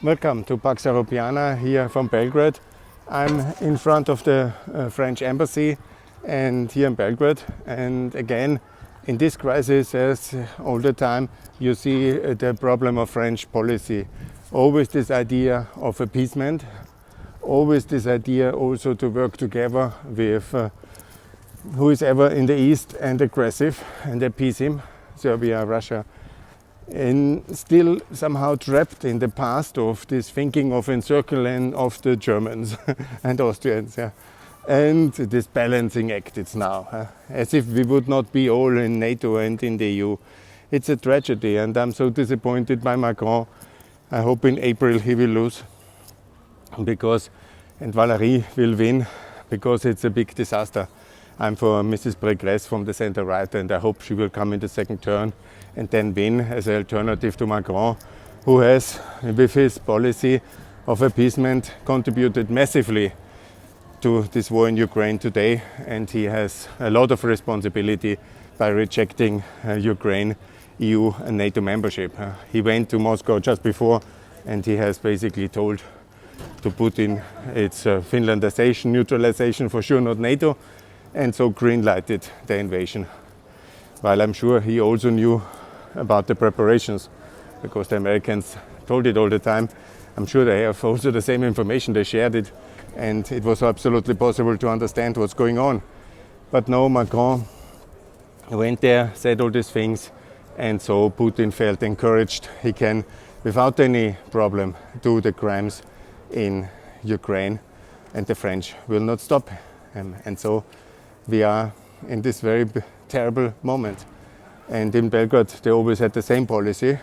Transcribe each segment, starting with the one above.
Welcome to Pax Europiana here from Belgrade. I'm in front of the French embassy and here in Belgrade, and again in this crisis, as all the time, you see the problem of French policy. Always this idea of appeasement, always this idea also to work together with who is ever in the east and aggressive and appease him, Serbia, Russia, and still somehow trapped in the past of this thinking of encircling of the Germans and Austrians. Yeah. And this balancing act it's now, as if we would not be all in NATO and in the EU. It's a tragedy, and I'm so disappointed by Macron. I hope in April he will lose, and Valérie will win, because it's a big disaster. I'm for Mrs. Pécresse from the center right, and I hope she will come in the second turn and then win as an alternative to Macron, who has, with his policy of appeasement, contributed massively to this war in Ukraine today, and he has a lot of responsibility by rejecting Ukraine EU and NATO membership. He went to Moscow just before, and he has basically told to Putin it's Finlandization, neutralization, for sure not NATO, and so green-lighted the invasion. While I'm sure he also knew about the preparations, because the Americans told it all the time. I'm sure they have also the same information, they shared it, and it was absolutely possible to understand what's going on. But no, Macron went there, said all these things, and so Putin felt encouraged. He can, without any problem, do the crimes in Ukraine, and the French will not stop him. And so we are in this very terrible moment. And in Belgrade, they always had the same policy.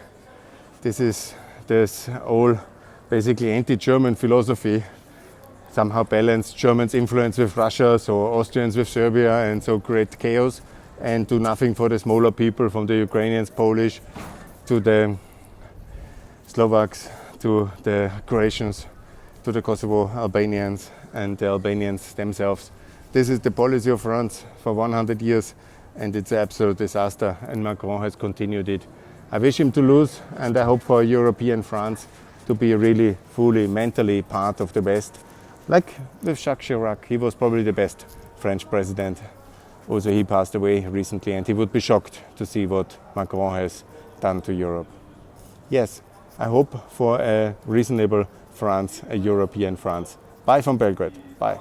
This is this all basically anti-German philosophy, somehow balance Germans' influence with Russia, so Austrians with Serbia, and so create chaos and do nothing for the smaller people, from the Ukrainians, Polish, to the Slovaks, to the Croatians, to the Kosovo Albanians, and the Albanians themselves. This is the policy of France for 100 years, and it's an absolute disaster, and Macron has continued it. I wish him to lose, and I hope for European France to be really fully mentally part of the West. Like with Jacques Chirac, he was probably the best French president. Also, he passed away recently, and he would be shocked to see what Macron has done to Europe. Yes, I hope for a reasonable France, a European France. Bye from Belgrade. Bye.